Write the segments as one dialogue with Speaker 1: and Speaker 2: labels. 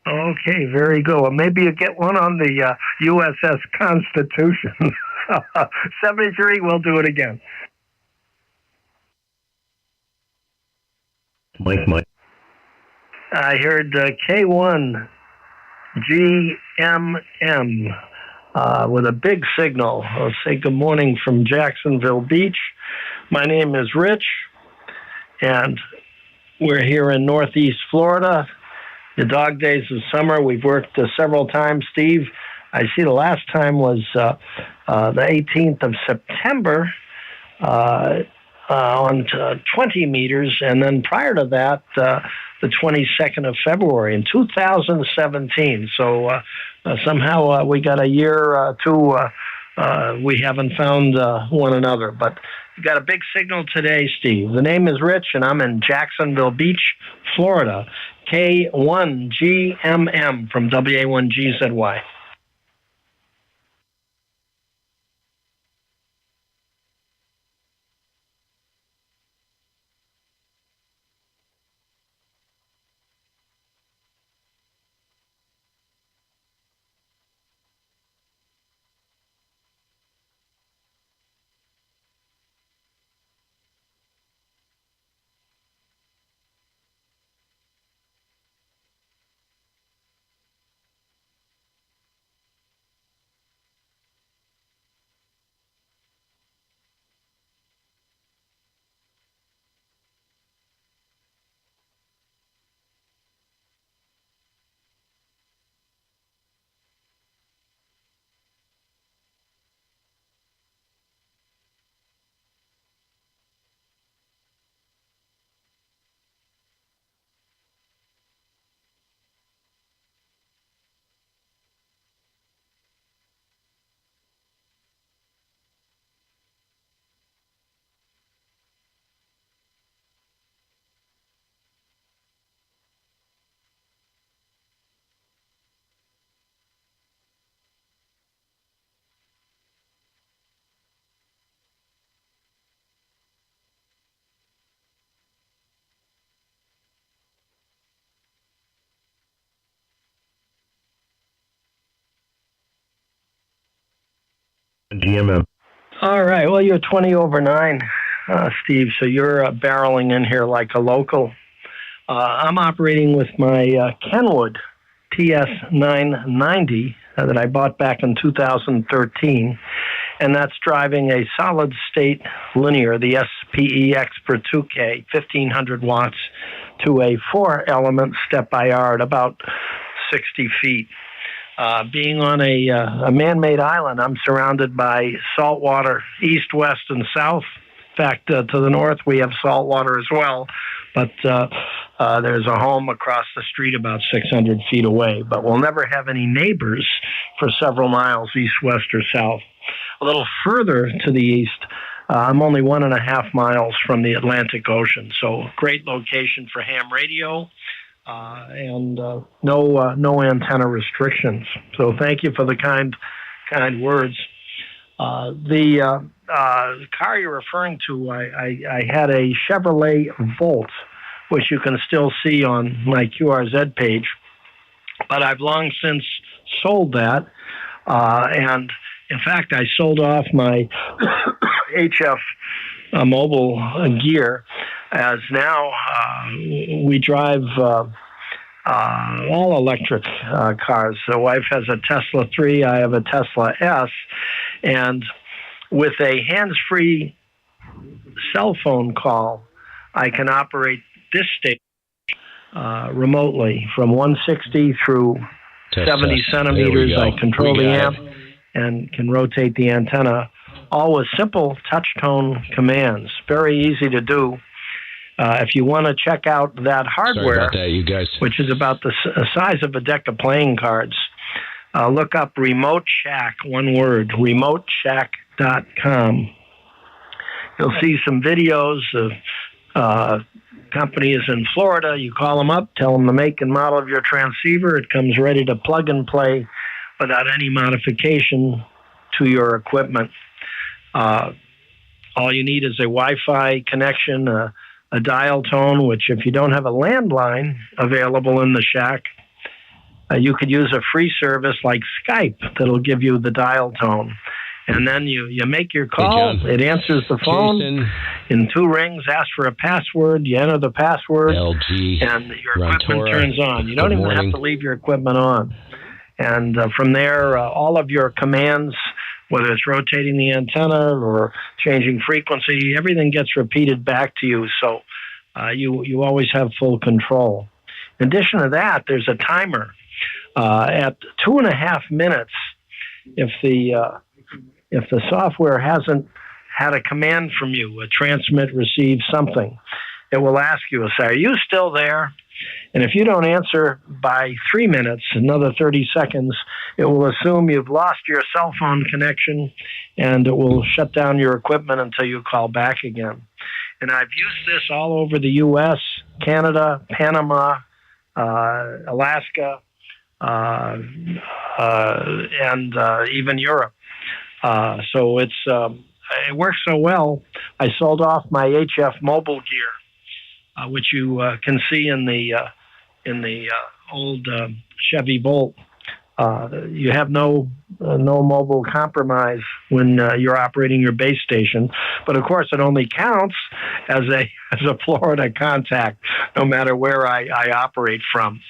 Speaker 1: Okay, very good. Well, maybe you get one on the USS Constitution. 73, we'll do it again.
Speaker 2: Mike.
Speaker 1: I heard K1GMM with a big signal. I'll say good morning from Jacksonville Beach. My name is Rich, and we're here in Northeast Florida. The dog days of summer, we've worked several times. Steve, I see the last time was the 18th of September on 20 meters, and then prior to that, the 22nd of February in 2017. So somehow we got a year or two we haven't found one another. But we got a big signal today, Steve. The name is Rich, and I'm in Jacksonville Beach, Florida. K1GMM from WA1GZY.
Speaker 2: GMM.
Speaker 1: All right. Well, you're 20 over 9, Steve, so you're barreling in here like a local. I'm operating with my Kenwood TS990 that I bought back in 2013, and that's driving a solid-state linear, the SPE Expert 2K, 1,500 watts, to a 4-element step-by-yard, about 60 feet. Being on a man-made island, I'm surrounded by salt water, east, west, and south. In fact, to the north, we have salt water as well, but there's a home across the street about 600 feet away. But we'll never have any neighbors for several miles east, west, or south. A little further to the east, I'm only 1.5 miles from the Atlantic Ocean, so great location for ham radio. And no antenna restrictions. So thank you for the kind words. The car you're referring to, I had a Chevrolet Volt, which you can still see on my QRZ page, but I've long since sold that. And in fact, I sold off my HF mobile gear, as now we drive all electric cars. The wife has a Tesla 3, I have a Tesla S, and with a hands-free cell phone call, I can operate this station remotely from 160 through 70 centimeters. I control the amp and can rotate the antenna, all with simple touch-tone commands. Very easy to do. If you want to check out that hardware,
Speaker 2: you guys,
Speaker 1: which is about the size of a deck of playing cards, look up Remote Shack, one word, remoteshack.com. You'll see some videos of companies in Florida. You call them up, tell them the make and model of your transceiver. It comes ready to plug and play without any modification to your equipment. All you need is a Wi-Fi connection, a dial tone, which if you don't have a landline available in the shack, You could use a free service like Skype that'll give you the dial tone. And then you make your call. Hey, it answers the phone.
Speaker 2: Jason.
Speaker 1: In 2 rings, ask for a password. You enter the password,
Speaker 2: LG,
Speaker 1: and your equipment turns on. You don't even have to leave your equipment on. And from there, all of your commands, whether it's rotating the antenna or changing frequency, everything gets repeated back to you. So you always have full control. In addition to that, there's a timer. At 2.5 minutes, if the software hasn't had a command from you, a transmit, receive, something, it will ask you, say, are you still there? And if you don't answer by 3 minutes, another 30 seconds, it will assume you've lost your cell phone connection, and it will shut down your equipment until you call back again. And I've used this all over the U.S., Canada, Panama, Alaska, and even Europe. So it works so well. I sold off my HF mobile gear, which you can see in the old Chevy Volt. You have no mobile compromise when you're operating your base station, but of course it only counts as a Florida contact, no matter where I operate from.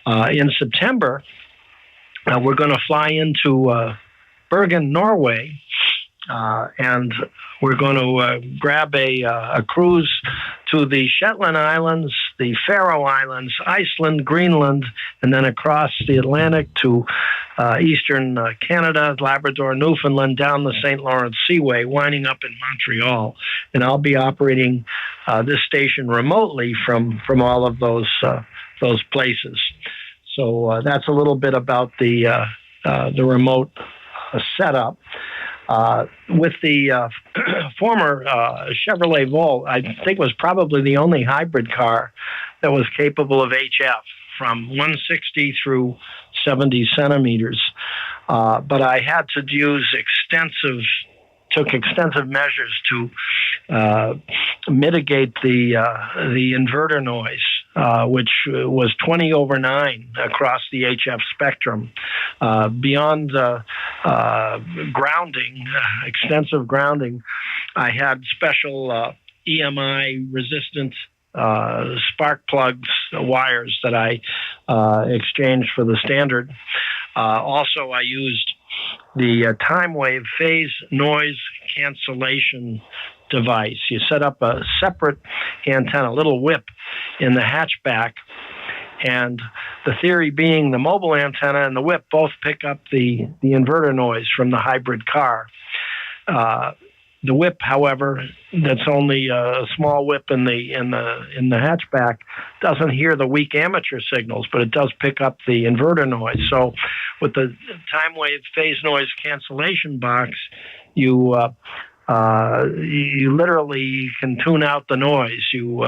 Speaker 1: In September, we're going to fly into Bergen, Norway, and we're going to grab a cruise to the Shetland Islands, the Faroe Islands, Iceland, Greenland, and then across the Atlantic to eastern Canada, Labrador, Newfoundland, down the St. Lawrence Seaway, winding up in Montreal. And I'll be operating this station remotely from all of those places. So that's a little bit about the remote setup. With the former Chevrolet Volt, I think was probably the only hybrid car that was capable of HF from 160 through 70 centimeters. But I had to took extensive measures to mitigate the inverter noise, which was 20/9 across the HF spectrum. Beyond grounding, extensive grounding, I had special EMI resistant spark plugs, wires that I exchanged for the standard. Also, I used the time wave phase noise cancellation device. You set up a separate antenna, a little whip in the hatchback, and the theory being the mobile antenna and the whip both pick up the inverter noise from the hybrid car. The whip, however, that's only a small whip in the hatchback, doesn't hear the weak amateur signals, but it does pick up the inverter noise. So with the time wave phase noise cancellation box, you literally can tune out the noise. You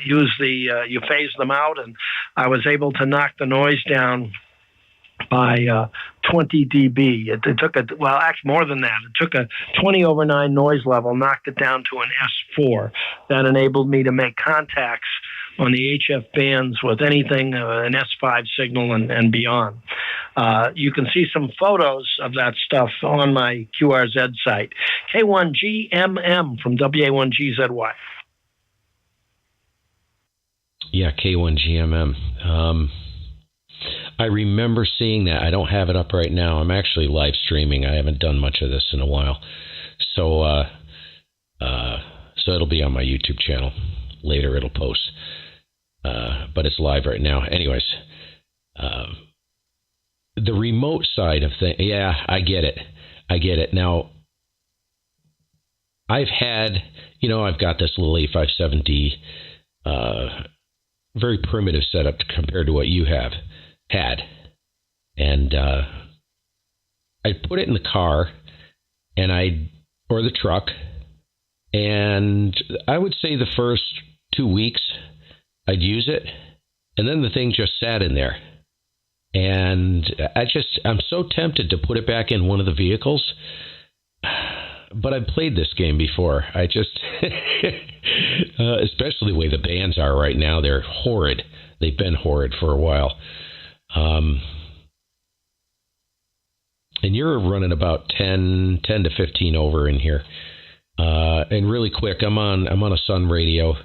Speaker 1: you phase them out, and I was able to knock the noise down by 20 dB. It took actually more than that. It took a 20/9 noise level, knocked it down to an S4. That enabled me to make contacts on the HF bands with anything, an S5 signal and beyond. You can see some photos of that stuff on my QRZ site. K1GMM from WA1GZY.
Speaker 2: Yeah, K1GMM. I remember seeing that. I don't have it up right now. I'm actually live streaming. I haven't done much of this in a while. So it'll be on my YouTube channel. Later it'll post. But it's live right now. Anyways, the remote side of things, yeah, I get it. Now, I've got this little A57D, very primitive setup compared to what you have had. And I'd put it in the car or the truck, and I would say the first 2 weeks I'd use it, and then the thing just sat in there. And I'm so tempted to put it back in one of the vehicles, but I've played this game before. Especially the way the bands are right now, they're horrid. they've been horrid for a while. And you're running about 10 to 15 over in here. And really quick, I'm on a Sun radio.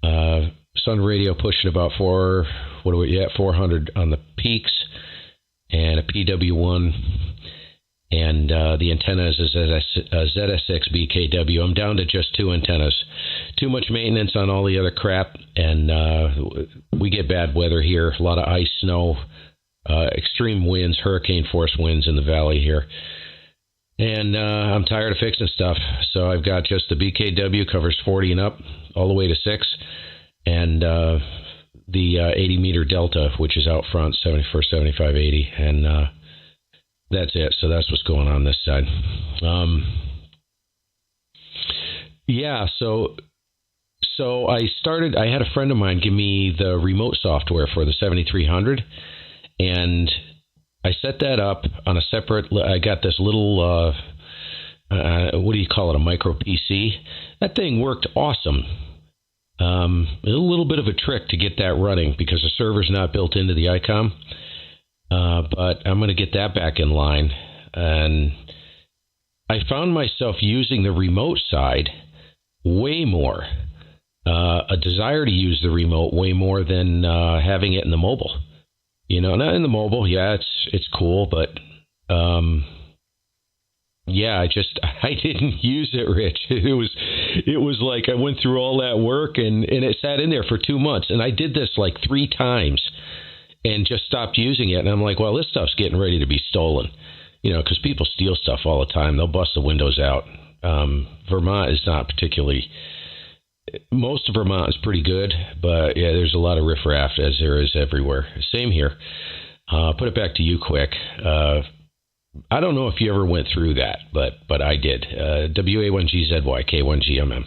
Speaker 2: Sun radio pushing about 400 on the peaks, and a PW1, and the antenna is a ZS6 BKW. I'm down to just 2 antennas. Too much maintenance on all the other crap, and we get bad weather here. A lot of ice, snow, extreme winds, hurricane force winds in the valley here. And I'm tired of fixing stuff, so I've got just the BKW, covers 40 and up, all the way to 6, and the 80-meter Delta, which is out front, 71st, 75, 80, and that's it. So that's what's going on this side. So I had a friend of mine give me the remote software for the 7300, and I set that up on a separate. I got this little, what do you call it, a micro PC? That thing worked awesome. A little bit of a trick to get that running because the server's not built into the ICOM. But I'm going to get that back in line. And I found myself using the remote side way more. A desire to use the remote way more than having it in the mobile. You know, not in the mobile. Yeah, it's cool, but yeah, I didn't use it, Rich. It was like I went through all that work and it sat in there for 2 months, and I did this like 3 times and just stopped using it. And I'm like, well, this stuff's getting ready to be stolen, you know, because people steal stuff all the time. They'll bust the windows out. Vermont is not particularly. Most of Vermont is pretty good, but yeah, there's a lot of riffraff, as there is everywhere. Same here. Put it back to you quick. I don't know if you ever went through that, but I did. WA1GZY, K1GMM.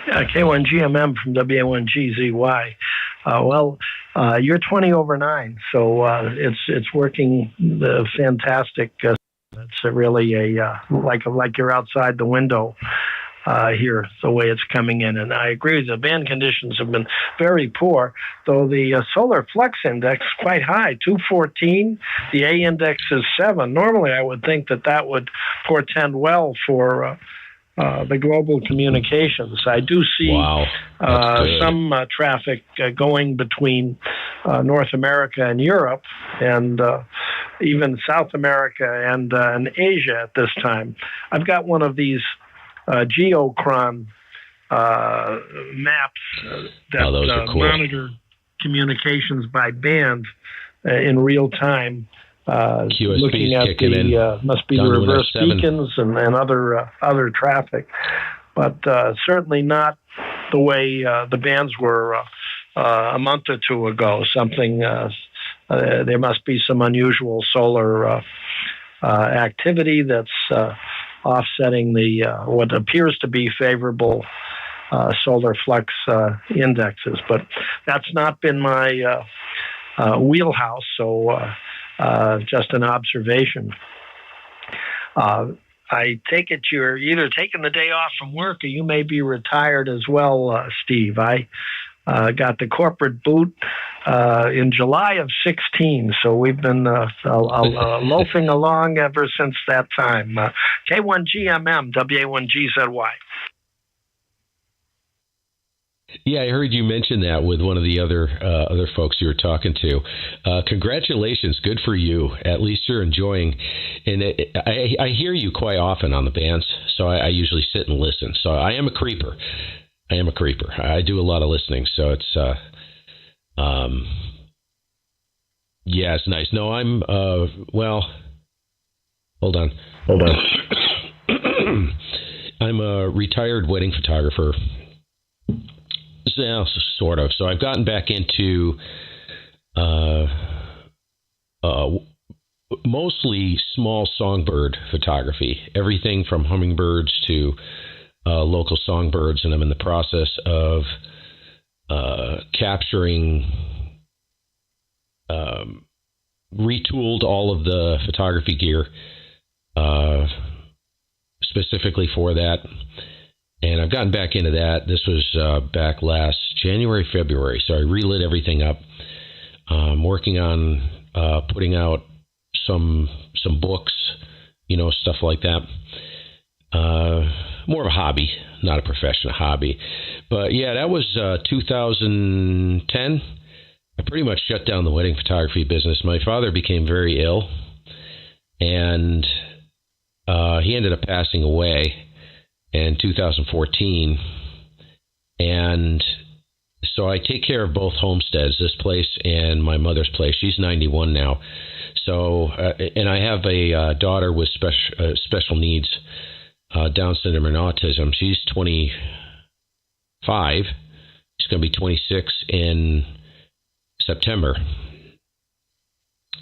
Speaker 1: K1GMM from WA1GZY. You're 20 over 9, so it's working fantastic. It's really like you're outside the window. Here, the way it's coming in. And I agree with you. The band conditions have been very poor, though the solar flux index is quite high, 214. The A index is 7. Normally, I would think that would portend well for the global communications. I do see some traffic going between North America and Europe, and even South America and Asia at this time. I've got one of these geochron maps that
Speaker 2: cool.
Speaker 1: Monitor communications by band in real time.
Speaker 2: QSP's
Speaker 1: looking at the must be the reverse beacons and other traffic, but certainly not the way the bands were a month or 2 ago. Something there must be some unusual solar activity that's offsetting the what appears to be favorable solar flux indexes, but that's not been my wheelhouse. So just an observation. I take it you're either taking the day off from work or you may be retired as well, Steve. I got the corporate boot in July of 16, so we've been loafing along ever since that time. K1GMM, WA1GZY.
Speaker 2: Yeah, I heard you mention that with one of the other folks you were talking to. Congratulations, good for you. At least you're enjoying. And I hear you quite often on the bands, so I usually sit and listen. So I am a creeper. I do a lot of listening, so it's yeah, it's nice. No, I'm hold on. I'm a retired wedding photographer. Yeah, sort of. So I've gotten back into mostly small songbird photography, everything from hummingbirds to local songbirds, and I'm in the process of capturing, retooled all of the photography gear specifically for that. And I've gotten back into that. This was back last January, February. So I relit everything up. I'm working on putting out some books, stuff like that. More of a hobby, not a profession, a hobby. But yeah, that was 2010. I pretty much shut down the wedding photography business. My father became very ill, and he ended up passing away in 2014. And so I take care of both homesteads, this place and my mother's place. She's 91 now. So, and I have a daughter with special needs, Down syndrome and autism. She's 25. She's going to be 26 in September.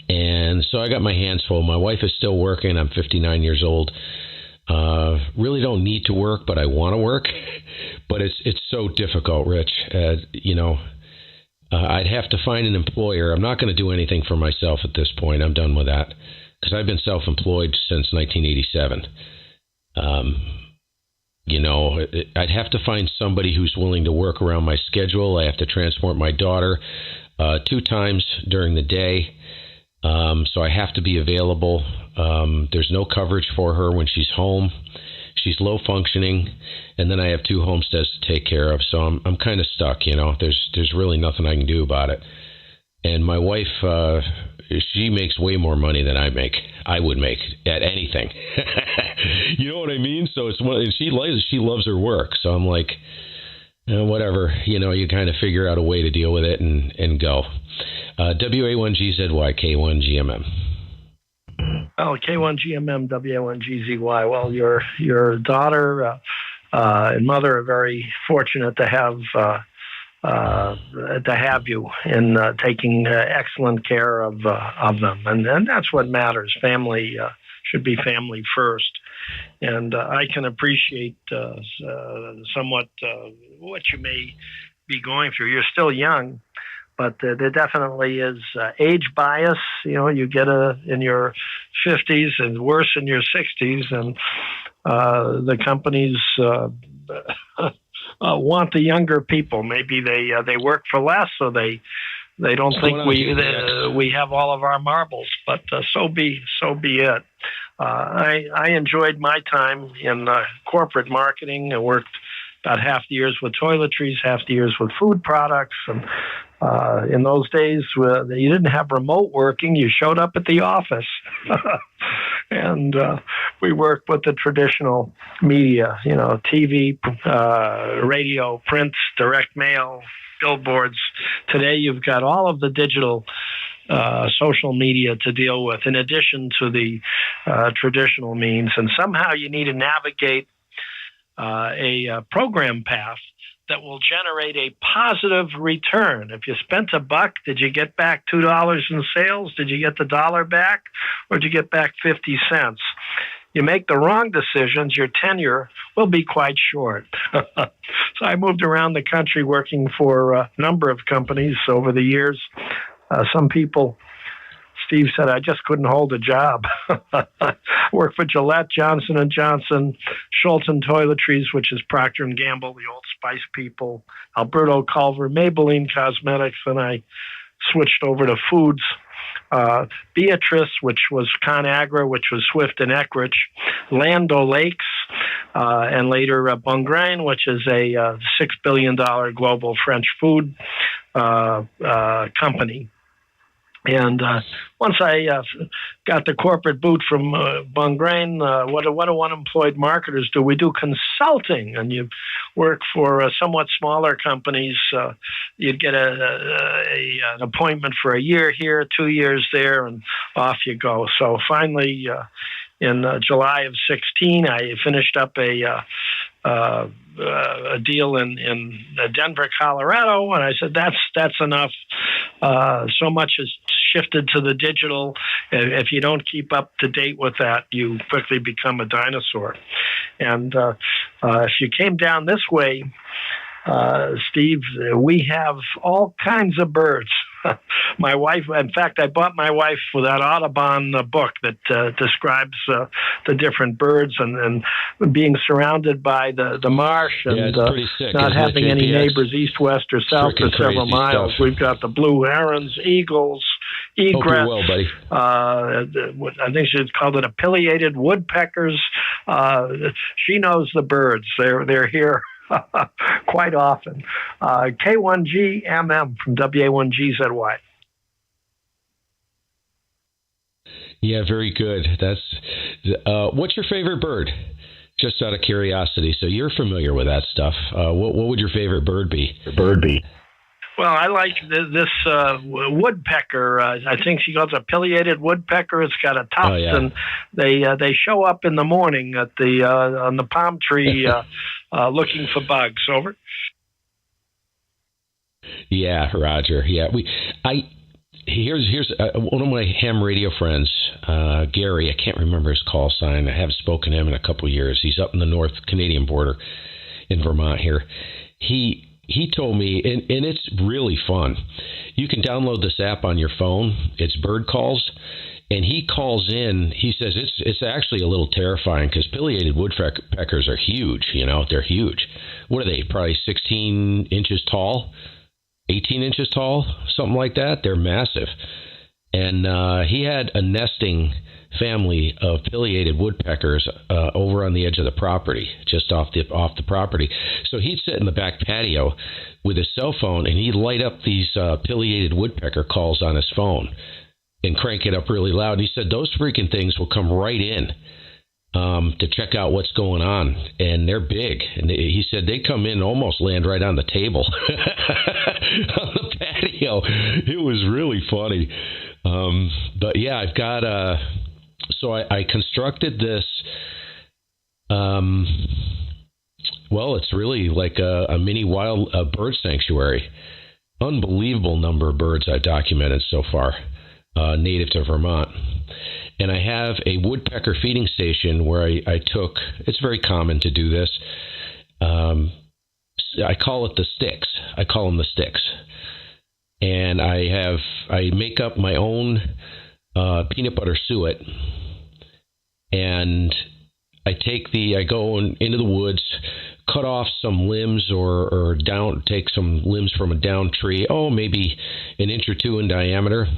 Speaker 2: And so I got my hands full. My wife is still working. I'm 59 years old. Really don't need to work, but I want to work. But it's so difficult, Rich. I'd have to find an employer. I'm not going to do anything for myself at this point. I'm done with that because I've been self-employed since 1987. I'd have to find somebody who's willing to work around my schedule. I have to transport my daughter 2 times during the day. So I have to be available. There's no coverage for her when she's home. She's low functioning, and then I have 2 homesteads to take care of. So I'm kind of stuck. There's really nothing I can do about it. And my wife, she makes way more money than I would make at anything. You know what I mean? So she loves her work. So I'm like, whatever. You kind of figure out a way to deal with it and go. WA1GZY, K1GMM.
Speaker 1: Oh, K1GMM, WA1GZY. Well, your daughter and mother are very fortunate to have you in taking excellent care of them, and that's what matters. Family should be family first, and I can appreciate somewhat what you may be going through. You're still young. But there definitely is age bias. You get in your 50s and worse in your 60s, and the companies want the younger people. Maybe they work for less, so they don't think we have all of our marbles. But so be it. I enjoyed my time in corporate marketing. I worked about half the years with toiletries, half the years with food products, and in those days, you didn't have remote working. You showed up at the office. And we worked with the traditional media, TV, radio, print, direct mail, billboards. Today, you've got all of the digital social media to deal with, in addition to the traditional means. And somehow you need to navigate a program path that will generate a positive return. If you spent $1, did you get back $2 in sales? Did you get the dollar back, or did you get back 50 cents? You make the wrong decisions, your tenure will be quite short. So I moved around the country working for a number of companies over the years. Some people, Steve said, I just couldn't hold a job. Worked for Gillette, Johnson & Johnson, Schulten Toiletries, which is Procter & Gamble, the Old Spice people, Alberto Culver, Maybelline Cosmetics, and I switched over to foods. Beatrice, which was ConAgra, which was Swift and Eckrich, Land O'Lakes, and later Bongrain, which is a $6 billion global French food company. And once I got the corporate boot from Bongrain, what do unemployed marketers do? We do consulting, and you work for somewhat smaller companies. You'd get an appointment for a year here, 2 years there, and off you go. So finally, in July of 16, I finished up a deal in Denver, Colorado, and I said that's enough. So much has shifted to the digital. If you don't keep up to date with that, you quickly become a dinosaur. And if you came down this way, Steve, we have all kinds of birds. My wife, in fact, I bought my wife for that Audubon book that describes the different birds and being surrounded by the marsh and
Speaker 2: it's pretty sick,
Speaker 1: not having any
Speaker 2: GPS?
Speaker 1: neighbors east, west, or south for several miles.
Speaker 2: Stuff.
Speaker 1: We've got the blue herons, eagles, egrets.
Speaker 2: Hope you're well, buddy.
Speaker 1: I think she's called it pileated woodpeckers. She knows the birds. They're here quite often. K1GMM from WA1GZY.
Speaker 2: Yeah, very good. That's what's your favorite bird? Just out of curiosity. So you're familiar with that stuff. What would your favorite bird be?
Speaker 1: Well, I like this woodpecker. I think she calls it a pileated woodpecker. It's got a tuft, and they show up in the morning at the on the palm tree looking for bugs. Over.
Speaker 2: Yeah, Roger. Yeah, here's one of my ham radio friends, Gary. I can't remember his call sign. I haven't spoken to him in a couple of years. He's up in the North Canadian border in Vermont here. He told me, and it's really fun. You can download this app on your phone. It's Bird Calls, and he calls in. He says it's actually a little terrifying because pileated woodpeckers are huge. They're huge. What are they? Probably 16 inches tall, 18 inches tall, something like that. They're massive. And he had a nesting family of pileated woodpeckers over on the edge of the property, just off the property. So he'd sit in the back patio with his cell phone, and he'd light up these pileated woodpecker calls on his phone and crank it up really loud. And he said those freaking things will come right in to check out what's going on, and they're big. And he said they come in and almost land right on the table on the patio. It was really funny. But yeah, I've got so I constructed this. Well, it's really like a mini wild bird sanctuary. Unbelievable number of birds I've documented so far, native to Vermont. And I have a woodpecker feeding station where I took, it's very common to do this. I call it the sticks. I call them the sticks. And I make up my own peanut butter suet, and I go into the woods, cut off some limbs or take some limbs from a down tree, maybe an inch or two in diameter,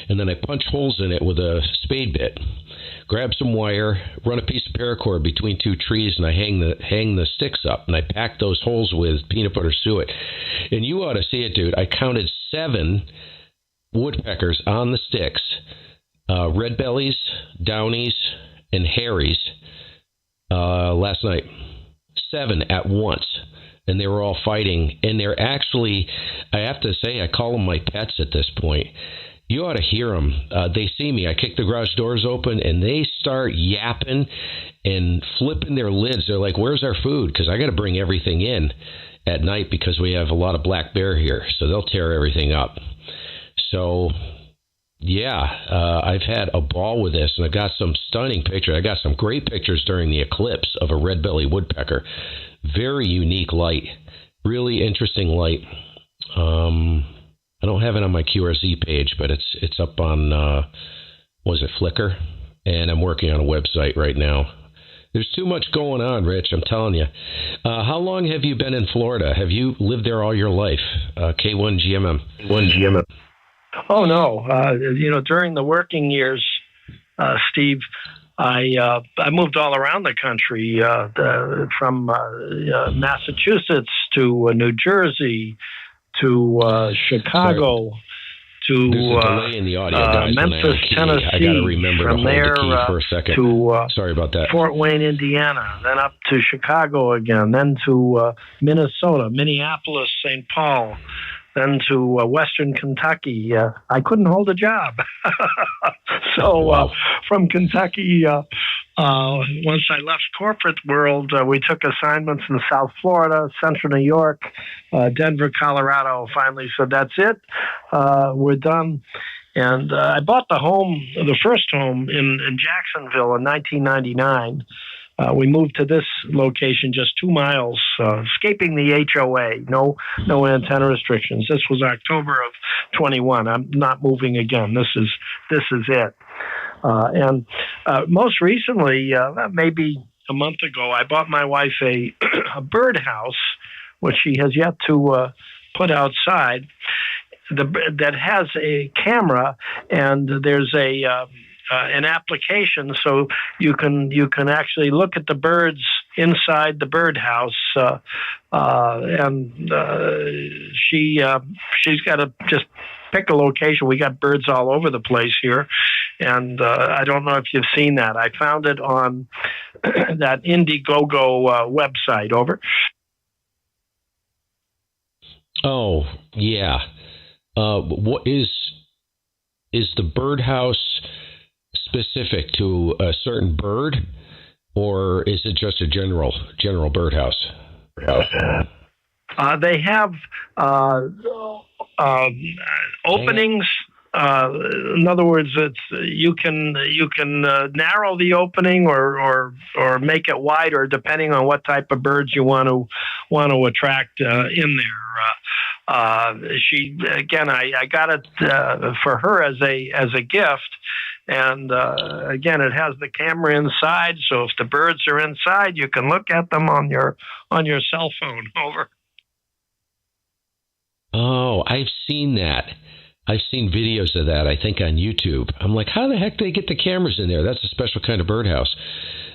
Speaker 2: and then I punch holes in it with a spade bit. Grab some wire, run a piece of paracord between two trees, and I hang the sticks up, and I pack those holes with peanut butter suet. And you ought to see it, dude. I counted 7 woodpeckers on the sticks, red bellies, downies, and hairies last night. 7 at once. And they were all fighting. And they're actually, I have to say, I call them my pets at this point. You ought to hear them. They see me. I kick the garage doors open, and they start yapping and flipping their lids. They're like, where's our food? Because I got to bring everything in at night because we have a lot of black bear here. So they'll tear everything up. So, yeah, I've had a ball with this, and I've got some stunning pictures. I got some great pictures during the eclipse of a red-bellied woodpecker. Very unique light. Really interesting light. I don't have it on my QRZ page, but it's up on, Flickr? And I'm working on a website right now. There's too much going on, Rich, I'm telling you. How long have you been in Florida? Have you lived there all your life? K1GMM.
Speaker 1: Oh, no. During the working years, Steve, I moved all around the country, from Massachusetts to New Jersey, to Chicago, to Memphis, Tennessee.
Speaker 2: I got to remember
Speaker 1: from
Speaker 2: to hold
Speaker 1: there
Speaker 2: the key for a second.
Speaker 1: To
Speaker 2: sorry about that.
Speaker 1: Fort Wayne, Indiana, then up to Chicago again, then to Minnesota, Minneapolis, St. Paul, then to Western Kentucky. I couldn't hold a job. So from Kentucky, once I left corporate world, we took assignments in South Florida, Central New York, Denver, Colorado. Finally said, that's it. We're done. And I bought the first home in Jacksonville in 1999. we moved to this location just 2 miles, escaping the HOA. No antenna restrictions. This was October of 21. I'm not moving again. This is it. And most recently, maybe a month ago, I bought my wife a birdhouse, which she has yet to put outside. That has a camera, and there's an application, so you can actually look at the birds inside the birdhouse, and she's got to just pick a location. We got birds all over the place here, and I don't know if you've seen that. I found it on that Indiegogo website. Over.
Speaker 2: Oh yeah. What is the birdhouse specific to a certain bird, or is it just a general birdhouse?
Speaker 1: They have openings. In other words, you can narrow the opening or make it wider depending on what type of birds you want to attract in there. She again, I got it for her as a gift, and again, it has the camera inside, so if the birds are inside, you can look at them on your cell phone. Over.
Speaker 2: Oh, I've seen that. I've seen videos of that, I think, on YouTube. I'm like, how the heck do they get the cameras in there? That's a special kind of birdhouse.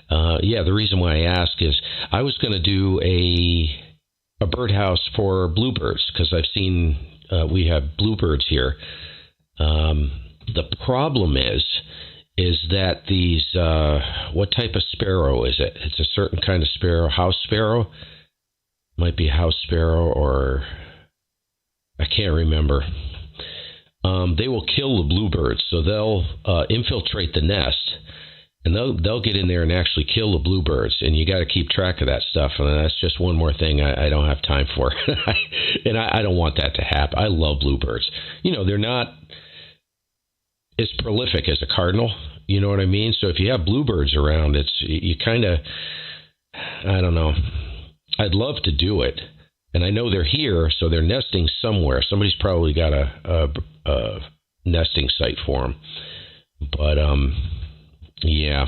Speaker 2: Yeah, the reason why I ask is I was going to do a birdhouse for bluebirds, because I've seen we have bluebirds here. The problem is that these, what type of sparrow is it? It's a certain kind of sparrow, house sparrow. Might be house sparrow, or I can't remember. They will kill the bluebirds, so they'll infiltrate the nest, and they'll get in there and actually kill the bluebirds, and you got to keep track of that stuff. And that's just one more thing I don't have time for, and I don't want that to happen. I love bluebirds. They're not as prolific as a cardinal. You know what I mean? So if you have bluebirds around, you kind of, I don't know. I'd love to do it. And I know they're here, so they're nesting somewhere. Somebody's probably got a nesting site for them. But yeah,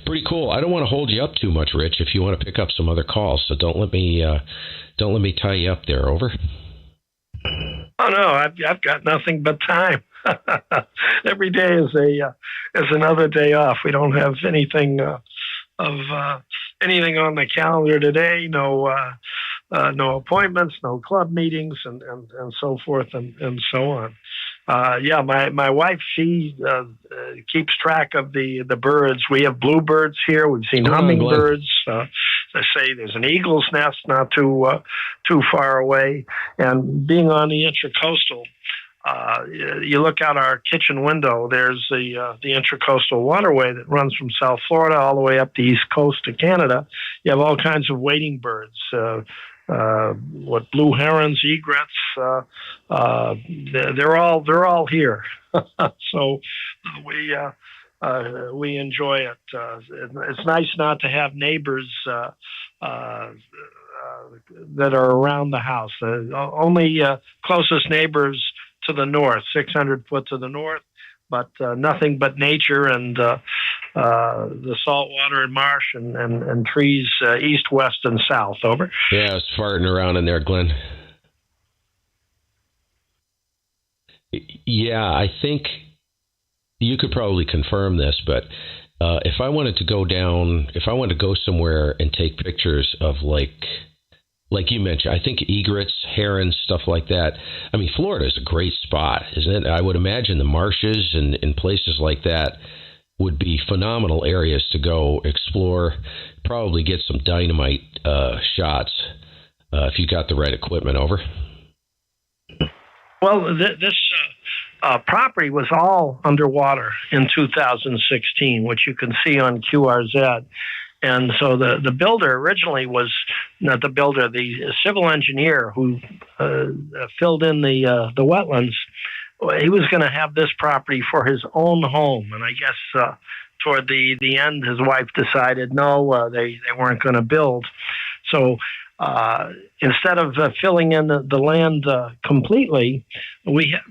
Speaker 2: pretty cool. I don't want to hold you up too much, Rich. If you want to pick up some other calls, so don't let me tie you up there. Over.
Speaker 1: Oh no, I've got nothing but time. Every day is another day off. We don't have anything anything on the calendar today. No appointments, no club meetings, and so forth and so on. Yeah, my wife, she keeps track of the birds. We have bluebirds here. We've seen hummingbirds. They say there's an eagle's nest not too far away. And being on the Intracoastal, you look out our kitchen window, there's the Intracoastal waterway that runs from South Florida all the way up the east coast to Canada. You have all kinds of wading birds, blue herons, egrets. They're all here. So we enjoy it. It's nice not to have neighbors that are around the house. Only closest neighbors to the north, 600 foot to the north, but nothing but nature and the salt water and marsh and trees east, west, and south. Over.
Speaker 2: Yeah, I was farting around in there, Glenn. Yeah, I think you could probably confirm this, but if I wanted to go somewhere and take pictures of like you mentioned, I think egrets, herons, stuff like that. I mean, Florida is a great spot, isn't it? I would imagine the marshes and places like that would be phenomenal areas to go explore, probably get some dynamite shots if you got the right equipment. Over.
Speaker 1: Well, this property was all underwater in 2016, which you can see on QRZ. And so the builder originally was not the builder, the civil engineer who filled in the wetlands. He was going to have this property for his own home, and I guess toward the end, his wife decided no, they weren't going to build. So instead of filling in the land completely, we have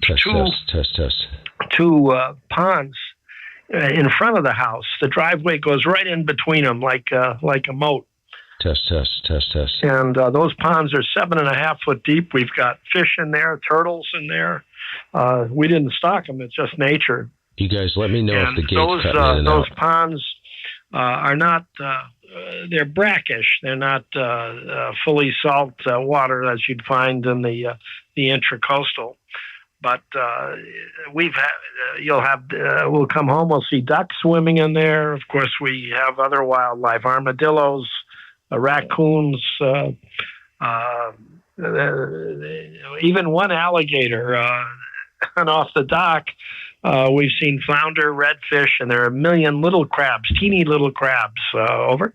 Speaker 1: two ponds in front of the house. The driveway goes right in between them, like a moat.
Speaker 2: Test.
Speaker 1: And those ponds are 7.5 foot deep. We've got fish in there, turtles in there. We didn't stock them. It's just nature.
Speaker 2: You guys let me know if the gate's cutting in and
Speaker 1: those
Speaker 2: out.
Speaker 1: ponds are not, they're brackish. They're not fully salt water as you'd find in the intracoastal. But we'll come home, we'll see ducks swimming in there. Of course, we have other wildlife, armadillos, raccoons, even one alligator. And off the dock, we've seen flounder, redfish, and there are a million little crabs, teeny little crabs. Over.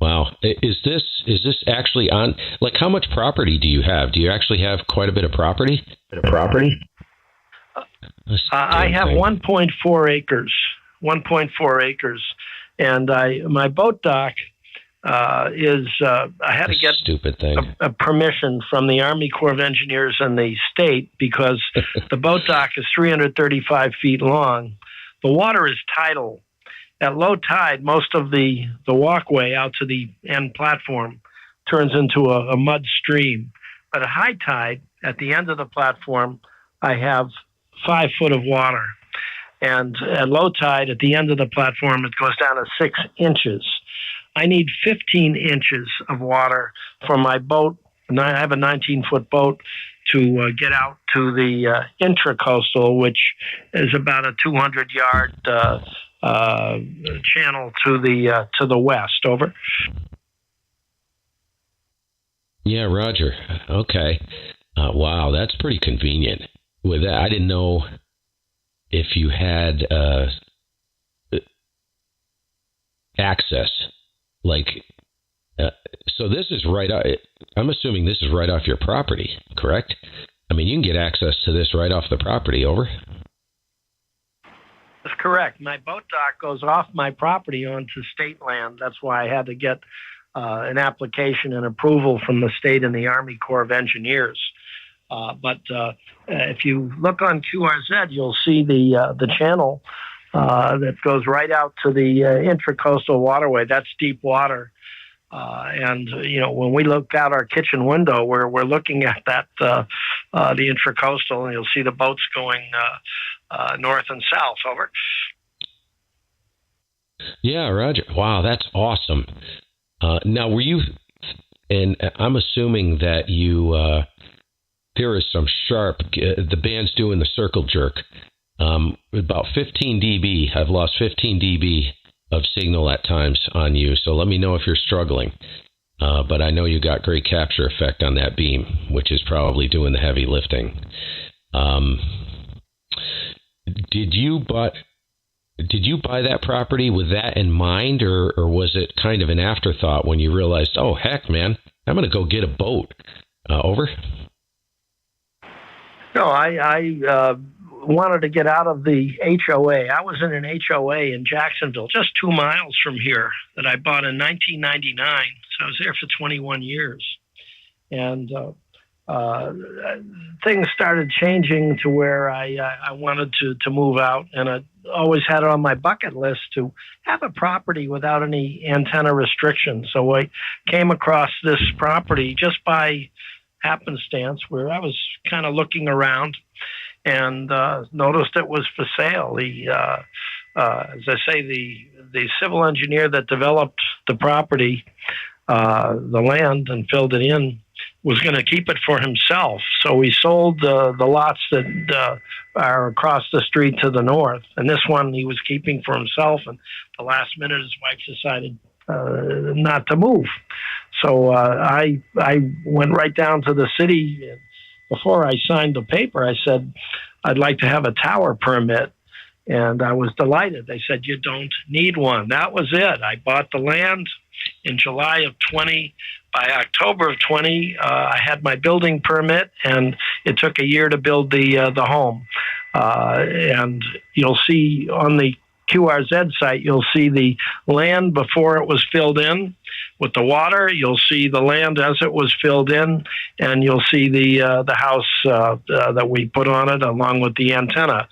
Speaker 2: Wow. Is this actually on, like, how much property do you have? Do you actually have quite a bit of property?
Speaker 1: I have 1.4 acres. 1.4 acres. And my boat dock is, I had to get
Speaker 2: stupid thing.
Speaker 1: A permission from the Army Corps of Engineers and the state because the boat dock is 335 feet long. The water is tidal. At low tide, most of the walkway out to the end platform turns into a mud stream. But at high tide, at the end of the platform, I have 5 foot of water. And at low tide, at the end of the platform, it goes down to 6 inches. I need 15 inches of water for my boat, and I have a 19-foot boat, to get out to the intracoastal, which is about a 200-yard channel to the west. Over.
Speaker 2: Yeah, Roger. Okay. Wow, that's pretty convenient. With that, I didn't know if you had access. Like, so this is right. I'm assuming this is right off your property, correct? I mean, you can get access to this right off the property. Over.
Speaker 1: That's correct. My boat dock goes off my property onto state land. That's why I had to get an application and approval from the state and the Army Corps of Engineers. But if you look on QRZ, you'll see the channel that goes right out to the intracoastal waterway. That's deep water. And when we look out our kitchen window, we're looking at that the intracoastal, and you'll see the boats going north and south. Over.
Speaker 2: Yeah, Roger. Wow, that's awesome. Now, were you? And I'm assuming that you. There is some sharp. The band's doing the circle jerk. About 15 dB. I've lost 15 dB of signal at times on you. So let me know if you're struggling. But I know you got great capture effect on that beam, which is probably doing the heavy lifting. Did you buy that property with that in mind, or was it kind of an afterthought when you realized, oh heck, man, I'm going to go get a boat? Over.
Speaker 1: No, I wanted to get out of the HOA. I was in an HOA in Jacksonville, just 2 miles from here, that I bought in 1999. So I was there for 21 years. And things started changing to where I wanted to move out. And I always had it on my bucket list to have a property without any antenna restrictions. So I came across this property just by happenstance where I was kind of looking around and noticed it was for sale. As I say, the civil engineer that developed the property, the land, and filled it in, was going to keep it for himself. So we sold the lots that are across the street to the north, and this one he was keeping for himself. And the last minute, his wife decided not to move. So I went right down to the city. Before I signed the paper, I said, I'd like to have a tower permit. And I was delighted. They said, you don't need one. That was it. I bought the land in July of 20. By October of 20, I had my building permit, and it took a year to build the home. And you'll see on the QRZ site, you'll see the land before it was filled in with the water. You'll see the land as it was filled in, and you'll see the house that we put on it along with the antenna.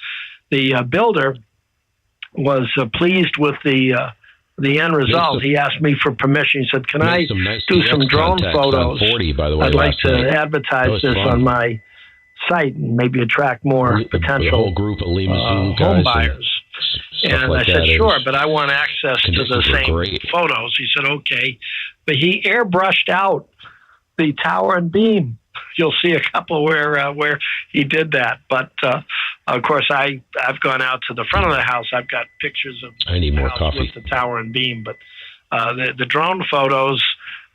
Speaker 1: The builder was pleased with the end result. He asked me for permission. He said, "Can I do some drone photos?
Speaker 2: 40, by the way,
Speaker 1: I'd like to advertise this on my site and maybe attract more potential
Speaker 2: whole group of
Speaker 1: home buyers." And I said, "Sure, but I want access to the same photos." He said, "Okay." But he airbrushed out the tower and beam. You'll see a couple where he did that. But, of course, I've gone out to the front of the house. I've got pictures of
Speaker 2: I need more coffee
Speaker 1: with the tower and beam. But the drone photos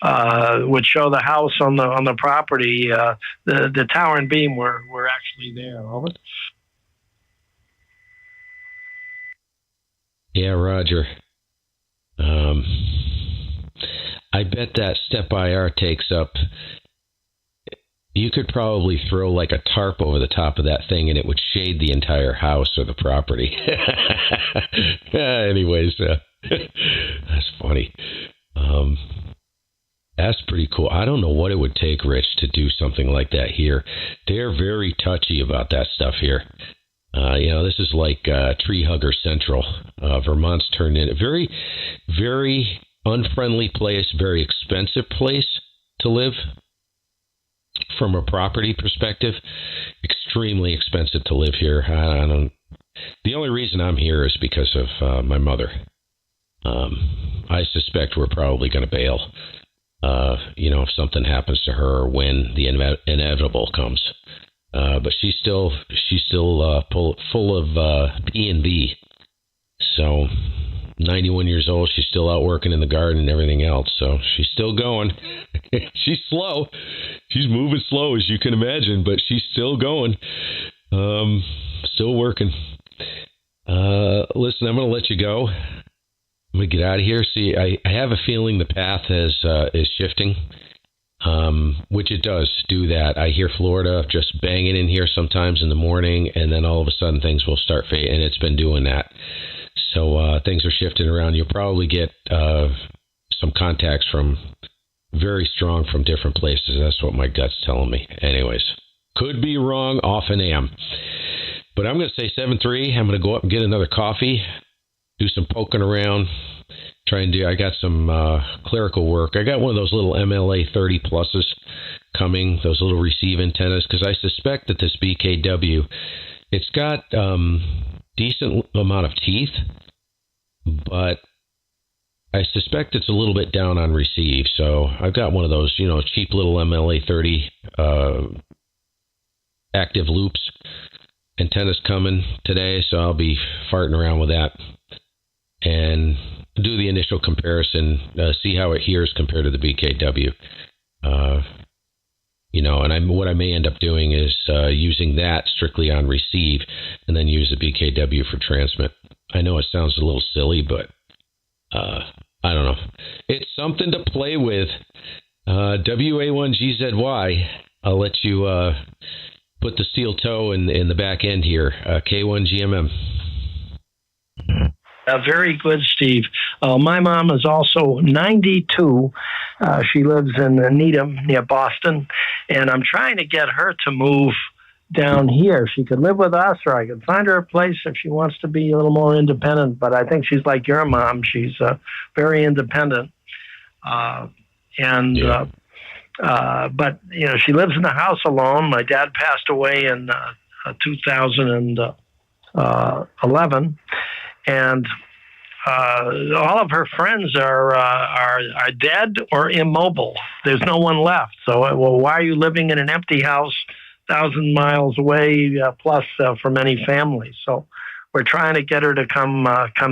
Speaker 1: would show the house on the property. The tower and beam were actually there. Over.
Speaker 2: Yeah, Roger. I bet that step IR takes up. You could probably throw like a tarp over the top of that thing and it would shade the entire house or the property. Anyways, that's funny. That's pretty cool. I don't know what it would take, Rich, to do something like that here. They're very touchy about that stuff here. This is like Tree Hugger Central. Vermont's turned into a very, very unfriendly place, very expensive place to live. From a property perspective, extremely expensive to live here. The only reason I'm here is because of my mother. I suspect we're probably going to bail. If something happens to her or when the inevitable comes. But she's still full of P&V. So 91 years old, she's still out working in the garden and everything else. So she's still going. She's slow. She's moving slow, as you can imagine, but she's still going. Still working. Listen, I'm going to let you go. I'm going to get out of here. See, I have a feeling the path is shifting, which it does do that. I hear Florida just banging in here sometimes in the morning, and then all of a sudden things will start fading, and it's been doing that. So things are shifting around. You'll probably get some contacts very strong from different places. That's what my gut's telling me. Anyways, could be wrong, often am. But I'm going to say 7-3. I'm going to go up and get another coffee, do some poking around, I got some clerical work. I got one of those little MLA 30 pluses coming, those little receive antennas, because I suspect that this BKW, it's got decent amount of teeth, but I suspect it's a little bit down on receive. So I've got one of those, cheap little MLA 30 active loops antennas coming today. So I'll be farting around with that and do the initial comparison, see how it hears compared to the BKW. And what I may end up doing is using that strictly on receive and then use the BKW for transmit. I know it sounds a little silly, but I don't know. It's something to play with. WA1GZY. I'll let you put the steel toe in the back end here. K1GMM.
Speaker 1: Very good, Steve. My mom is also 92. She lives in Needham near Boston, and I'm trying to get her to move down here. She could live with us, or I could find her a place if she wants to be a little more independent. But I think she's like your mom. She's very independent. But she lives in the house alone. My dad passed away in 2011. And all of her friends are dead or immobile. There's no one left. So, why are you living in an empty house 1,000 miles away plus from any family? So we're trying to get her to come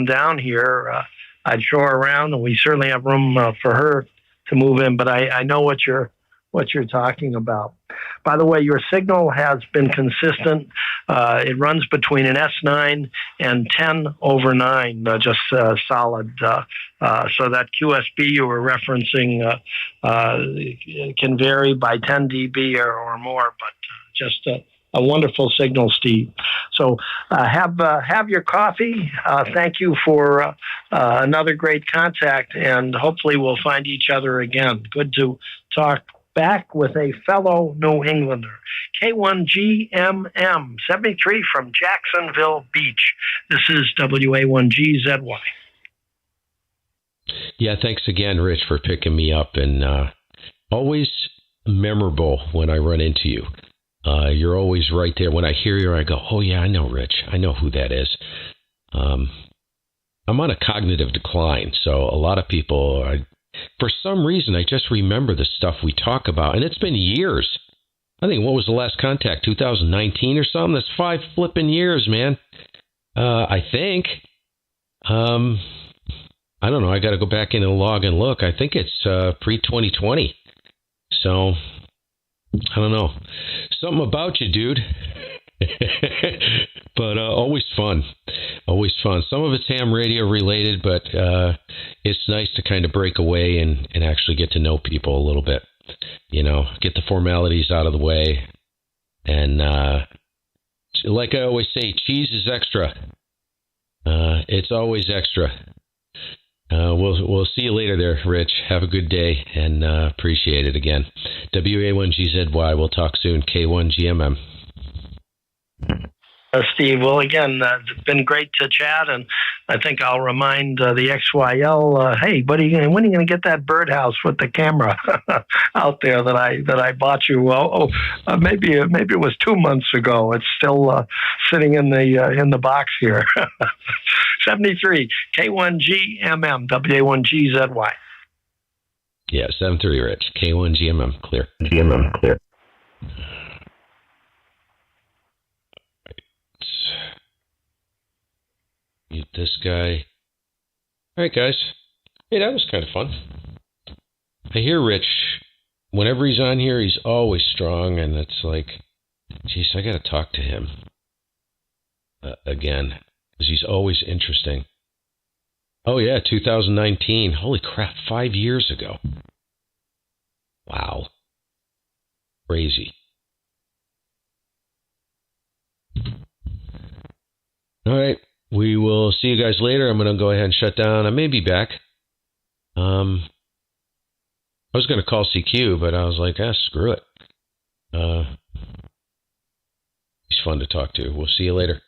Speaker 1: down here. I'd show her around, and we certainly have room for her to move in. But I know what you're talking about. By the way, your signal has been consistent. It runs between an S9 and 10/9, just solid. So that QSB you were referencing can vary by 10 dB or more, but just a wonderful signal, Steve. So have your coffee. Thank you for another great contact, and hopefully we'll find each other again. Good to talk back with a fellow New Englander. K1GMM 73 from Jacksonville Beach. This is WA1GZY.
Speaker 2: Yeah, thanks again, Rich, for picking me up, and always memorable when I run into you. You're always right there. When I hear you, I go, oh, yeah, I know Rich. I know who that is. I'm on a cognitive decline, so a lot of people, for some reason, I just remember the stuff we talk about, and it's been years. I think, what was the last contact, 2019 or something? That's 5 flipping years, man. I think. I don't know. I got to go back in the log and look. I think it's pre-2020. So, I don't know. Something about you, dude. But always fun. Always fun. Some of it's ham radio related, but it's nice to kind of break away and actually get to know people a little bit. You know, get the formalities out of the way. And like I always say, cheese is extra. It's always extra. We'll see you later there, Rich. Have a good day, and appreciate it again. WA1GZY. We'll talk soon. K1GMM.
Speaker 1: Steve, well, again, it's been great to chat, and I think I'll remind the XYL, hey, when are you going to get that birdhouse with the camera out there that I bought you? Maybe it was 2 months ago. It's still sitting in the box here. 73 K1GMM WA1GZY.
Speaker 2: Yeah, 73 Rich. K1GMM clear. GMM clear. Mute this guy. All right, guys. Hey, that was kind of fun. I hear Rich, whenever he's on here, he's always strong, and it's like, geez, I got to talk to him again, because he's always interesting. Oh, yeah, 2019. Holy crap, 5 years ago. Wow. Crazy. All right. We will see you guys later. I'm going to go ahead and shut down. I may be back. I was going to call CQ, but I was like, screw it. He's fun to talk to. We'll see you later.